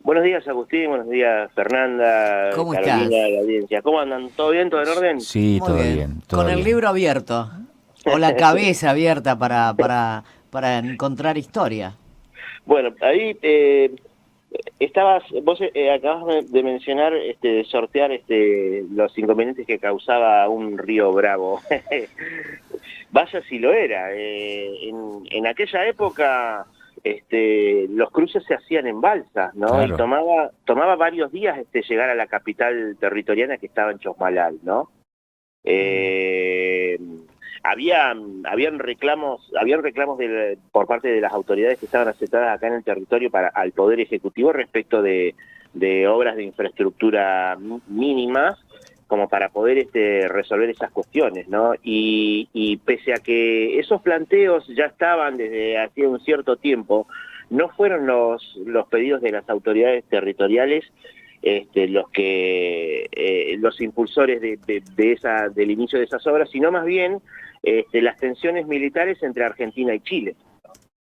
Buenos días, Agustín. Buenos días, Fernanda, ¿Cómo Carolina, estás? de la audiencia. ¿Cómo andan? ¿Todo bien? ¿Todo en orden? Sí, Muy todo bien. bien, Con todo el bien. libro abierto. O la cabeza abierta para encontrar historia. Bueno, ahí vos acabas de mencionar, sortear los inconvenientes que causaba un río Bravo. Vaya si lo era. En aquella época, los cruces se hacían en balsas, ¿no? Y Claro. tomaba varios días llegar a la capital territoriana que estaba en Chosmalal, ¿no? Mm. Eh, habían reclamos por parte de las autoridades que estaban asentadas acá en el territorio al Poder Ejecutivo respecto de obras de infraestructura mínimas como para poder resolver esas cuestiones, ¿no? Y pese a que esos planteos ya estaban desde hacía un cierto tiempo, no fueron los pedidos de las autoridades territoriales los impulsores del inicio de esas obras, sino más bien las tensiones militares entre Argentina y Chile.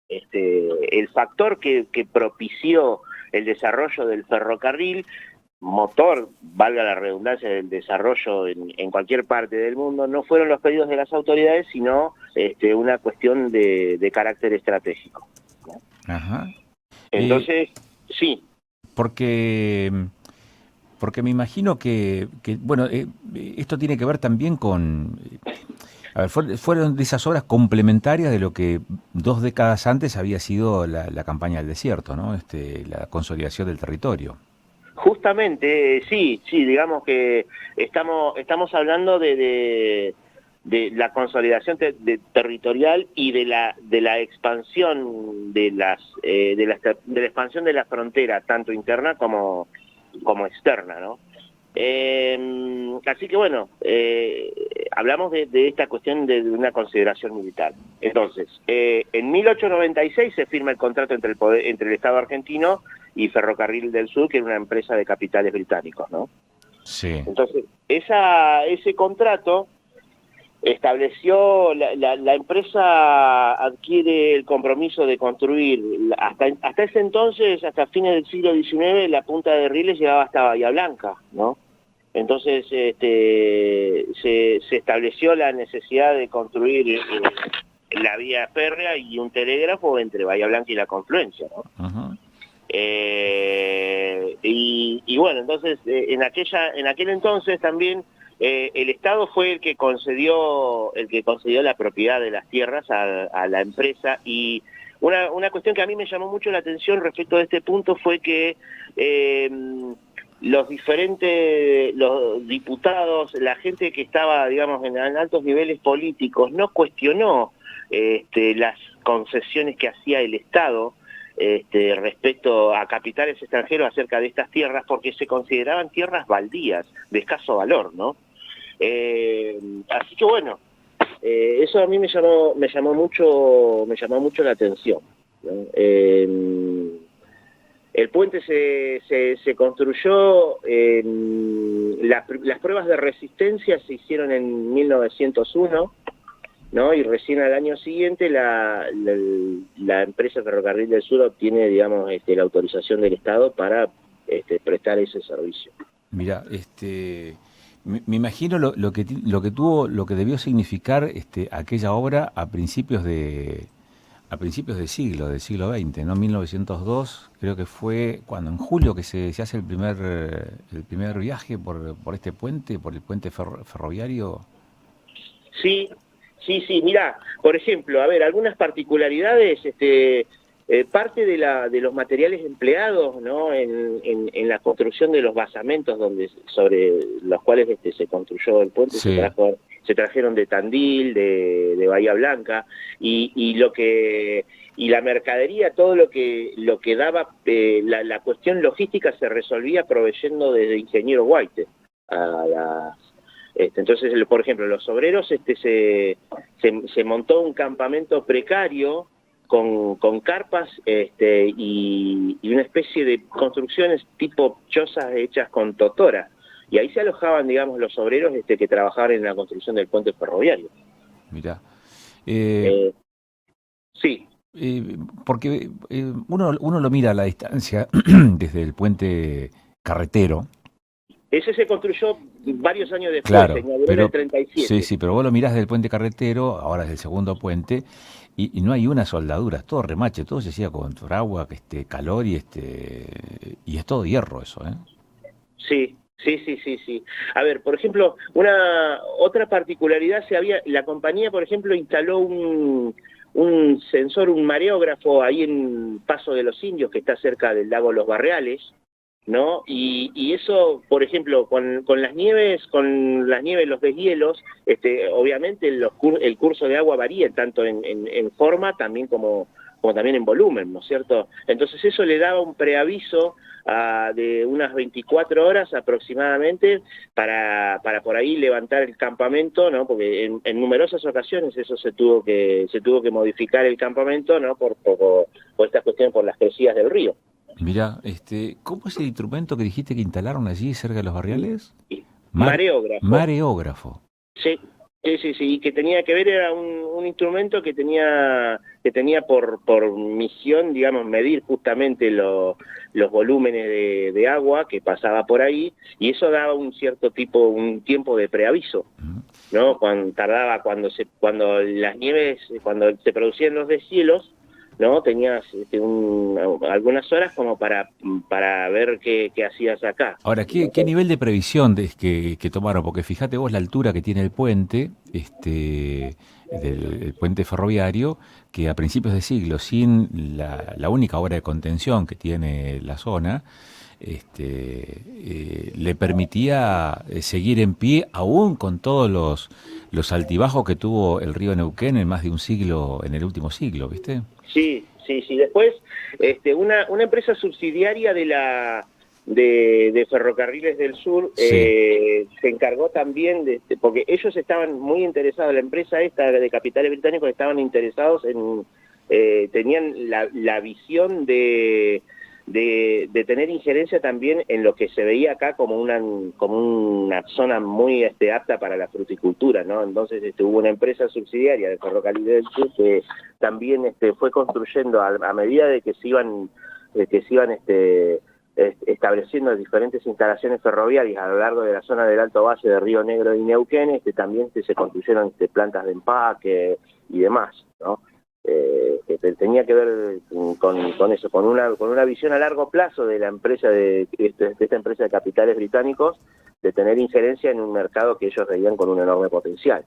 El factor que propició el desarrollo del ferrocarril, motor, valga la redundancia, del desarrollo en cualquier parte del mundo, no fueron los pedidos de las autoridades, sino una cuestión de carácter estratégico, ¿no? Ajá. Eh, Entonces, sí. porque, porque me imagino bueno, esto tiene que ver también con... A ver, fueron de esas obras complementarias de lo que 2 décadas antes había sido la campaña del desierto, ¿no? La consolidación del territorio. Justamente, sí, digamos que estamos hablando de la consolidación territorial y de la expansión de la expansión de la frontera, tanto interna como externa, ¿no? Así que bueno, hablamos de esta cuestión de una consideración militar. Entonces, en 1896 se firma el contrato entre el Estado argentino y Ferrocarril del Sur, que era una empresa de capitales británicos, ¿no? Sí. Entonces, ese contrato estableció, la empresa adquiere el compromiso de construir, hasta ese entonces, hasta fines del siglo XIX, la punta de rieles llegaba hasta Bahía Blanca, ¿no? Entonces se estableció la necesidad de construir la vía férrea y un telégrafo entre Bahía Blanca y la confluencia, ¿no? Ajá. Y bueno, entonces en aquel entonces también el Estado fue el que concedió la propiedad de las tierras a la empresa. Y una cuestión que a mí me llamó mucho la atención respecto de este punto fue que los diputados, la gente que estaba, digamos, en altos niveles políticos, no cuestionó las concesiones que hacía el Estado respecto a capitales extranjeros acerca de estas tierras, porque se consideraban tierras baldías, de escaso valor, ¿no? Así que bueno, eso a mí me llamó mucho la atención, ¿no? El puente se construyó, las pruebas de resistencia se hicieron en 1901, ¿no? Y recién al año siguiente la empresa Ferrocarril del Sur obtiene, digamos, la autorización del Estado para prestar ese servicio. Mira, me imagino lo que debió significar aquella obra a principios del siglo XX, ¿no? 1902, creo que fue cuando en julio que se hace el primer viaje por este puente, por el puente ferroviario. Sí, sí, mirá, por ejemplo, a ver, algunas particularidades, parte de los materiales empleados, ¿no? en la construcción de los basamentos sobre los cuales se construyó el puente Sí. se trajeron de Tandil, de Bahía Blanca, y la mercadería, todo lo que daba, la cuestión logística se resolvía proveyendo desde Ingeniero White a entonces, por ejemplo, los obreros se montó un campamento precario con carpas y una especie de construcciones tipo chozas hechas con totora. Y ahí se alojaban, digamos, los obreros que trabajaban en la construcción del puente ferroviario. Mira. Eh, sí. porque uno lo mira a la distancia desde el puente carretero. Ese se construyó varios años después, Claro, en el pero 37. sí, pero vos lo mirás del puente carretero, ahora es el segundo puente, y no hay una soldadura, es todo remache, todo se hacía con agua, calor y es todo hierro eso, ¿eh? Sí, sí. A ver, por ejemplo, una otra particularidad la compañía, por ejemplo, instaló un sensor, un mareógrafo ahí en Paso de los Indios, que está cerca del lago Los Barreales, ¿no? Y eso, por ejemplo, con las nieves, los deshielos, obviamente el curso de agua varía tanto en forma también como también en volumen, ¿no es cierto? Entonces eso le daba un preaviso de unas 24 horas aproximadamente para por ahí levantar el campamento, ¿no? Porque en numerosas ocasiones eso se tuvo que modificar el campamento, ¿no? Por estas cuestiones, por las crecidas del río. Mirá, ¿cómo es el instrumento que dijiste que instalaron allí cerca de los barriales? Mareógrafo. Mareógrafo. Sí, y que tenía que ver, era un instrumento que tenía por misión, digamos, medir justamente los volúmenes de agua que pasaba por ahí, y eso daba un tiempo de preaviso, ¿no? Cuando las nieves, cuando se producían los deshielos, ¿no? Tenías algunas horas como para ver qué hacías acá. Ahora, ¿qué nivel de previsión que tomaron? Porque fíjate vos la altura que tiene el puente, el puente ferroviario, que a principios de siglo, sin la única obra de contención que tiene la zona, le permitía seguir en pie, aún con todos los altibajos que tuvo el río Neuquén en más de un siglo, en el último siglo, ¿viste? Sí. Después, una empresa subsidiaria de Ferrocarriles del Sur se encargó también porque ellos estaban muy interesados, la empresa esta de capitales británicos estaban interesados tenían la visión de tener injerencia también en lo que se veía acá como una zona muy apta para la fruticultura, ¿no? Entonces hubo una empresa subsidiaria de Ferrocarriles del Sur que también fue construyendo a medida de que se iban estableciendo diferentes instalaciones ferroviarias a lo largo de la zona del Alto Valle de Río Negro y Neuquén, también se construyeron plantas de empaque y demás, ¿no? Que tenía que ver con eso, con una visión a largo plazo de la empresa de esta empresa de capitales británicos, de tener injerencia en un mercado que ellos veían con un enorme potencial.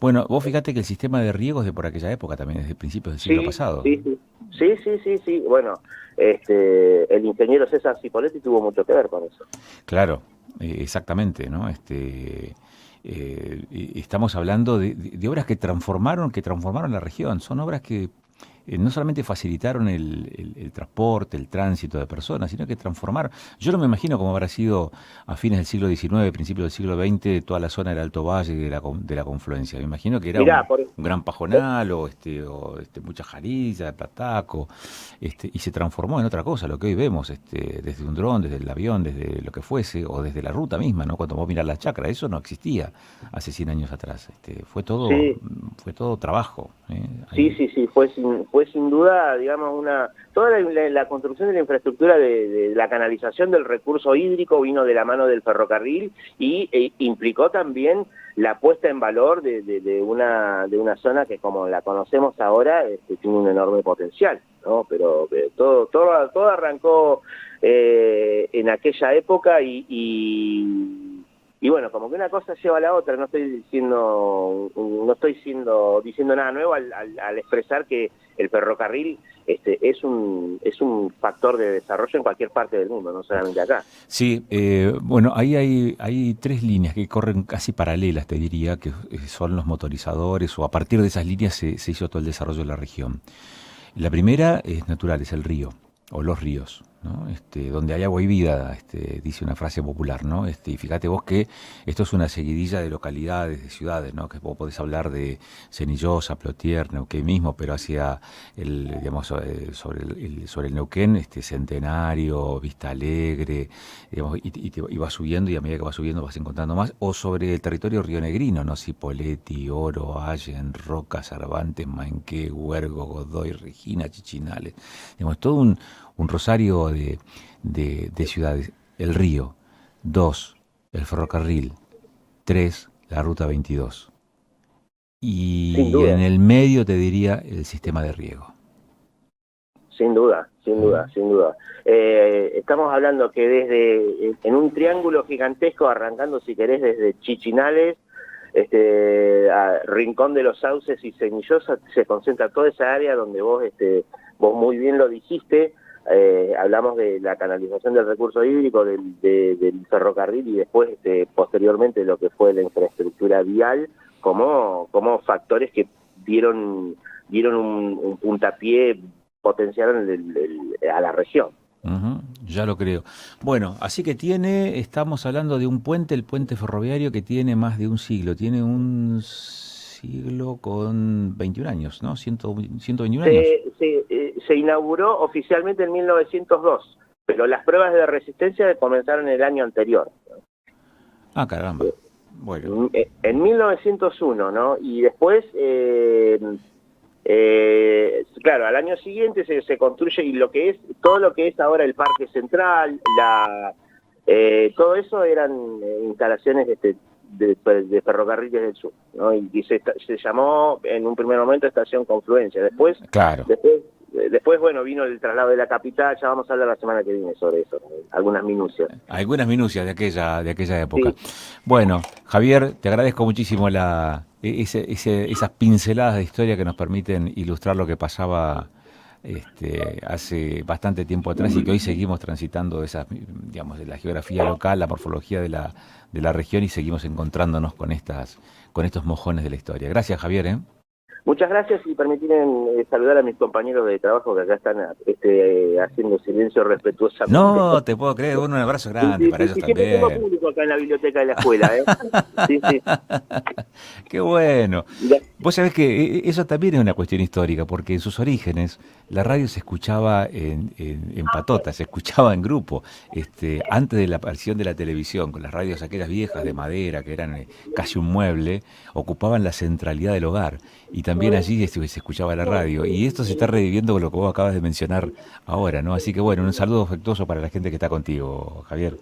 Bueno, vos fíjate que el sistema de riego es de por aquella época también, desde principios del siglo pasado. Sí. Bueno, el ingeniero César Cipoletti tuvo mucho que ver con eso. Claro, exactamente, ¿no? Estamos hablando de obras que transformaron la región. Son obras que no solamente facilitaron el transporte, el tránsito de personas, sino que transformaron. Yo no me imagino cómo habrá sido a fines del siglo XIX, principios del siglo XX, toda la zona del Alto Valle de la confluencia. Me imagino que era un gran pajonal o mucha jarilla, plataco, y se transformó en otra cosa, lo que hoy vemos, desde un dron, desde el avión, desde lo que fuese, o desde la ruta misma, ¿no? Cuando vos mirás las chacras, eso no existía hace 100 años atrás. Fue todo trabajo. Sí, fue sin duda, digamos, toda la construcción de la infraestructura de la canalización del recurso hídrico vino de la mano del ferrocarril y implicó también la puesta en valor de una zona que, como la conocemos ahora, tiene un enorme potencial, ¿no? Pero todo arrancó en aquella época y bueno, como que una cosa lleva a la otra. No estoy diciendo nada nuevo al expresar que el ferrocarril es un factor de desarrollo en cualquier parte del mundo, no solamente acá. Sí, bueno, ahí hay tres líneas que corren casi paralelas, te diría, que son los motorizadores, o a partir de esas líneas se hizo todo el desarrollo de la región. La primera es natural, es el río, o los ríos. ¿no? Donde hay agua y vida, dice una frase popular, ¿no? Y fíjate vos que esto es una seguidilla de localidades, de ciudades, ¿no? Que vos podés hablar de Cenillosa, Plotier, Neuquén mismo, pero hacia digamos, sobre el Neuquén, Centenario, Vista Alegre, digamos, y vas subiendo, y a medida que vas subiendo vas encontrando más, o sobre el territorio rionegrino, ¿no? Cipolletti, Oro, Allen, Roca, Cervantes, Maenqué, Huergo, Godoy, Regina, Chichinales, digamos, todo un rosario de ciudades. El río, 2, el ferrocarril, 3, la ruta 22. Sin Y duda. en el medio te diría el sistema de riego. Sin duda, sin duda, sin duda. Estamos hablando que en un triángulo gigantesco, arrancando si querés desde Chichinales, a Rincón de los Sauces y Cenillosa, se concentra toda esa área donde vos muy bien lo dijiste. Hablamos de la canalización del recurso hídrico, del ferrocarril y después, posteriormente, lo que fue la infraestructura vial, como factores que dieron un puntapié, potenciaron a la región. Ya lo creo. Bueno, así que estamos hablando de un puente, el puente ferroviario, que tiene más de un siglo, tiene un siglo con 21 años, ¿no? 121 años. Se inauguró oficialmente en 1902, pero las pruebas de resistencia comenzaron el año anterior. Ah, caramba. Bueno. En 1901, ¿no? Y después, claro, al año siguiente se construye, y todo lo que es ahora el Parque Central, todo eso eran instalaciones de Ferrocarriles del Sur, ¿no? Y se llamó en un primer momento Estación Confluencia. Después, claro. Después, bueno, vino el traslado de la capital. Ya vamos a hablar la semana que viene sobre eso, algunas minucias. Algunas minucias de aquella época. Sí. Bueno, Javier, te agradezco muchísimo esas pinceladas de historia que nos permiten ilustrar lo que pasaba hace bastante tiempo atrás, y que hoy seguimos transitando digamos, de la geografía local, la morfología de la región, y seguimos encontrándonos con estos mojones de la historia. Gracias, Javier. Muchas gracias, y permiten saludar a mis compañeros de trabajo que acá están haciendo silencio respetuosamente. No, te puedo creer, un abrazo grande para ellos también. Siempre tengo público acá en la biblioteca de la escuela, Sí. Qué bueno. Vos sabés que eso también es una cuestión histórica, porque en sus orígenes la radio se escuchaba en patota, se escuchaba en grupo. Antes de la aparición de la televisión, con las radios aquellas viejas de madera, que eran casi un mueble, ocupaban la centralidad del hogar. Y también allí se escuchaba la radio. Y esto se está reviviendo con lo que vos acabas de mencionar ahora, ¿no? Así que bueno, un saludo afectuoso para la gente que está contigo, Javier.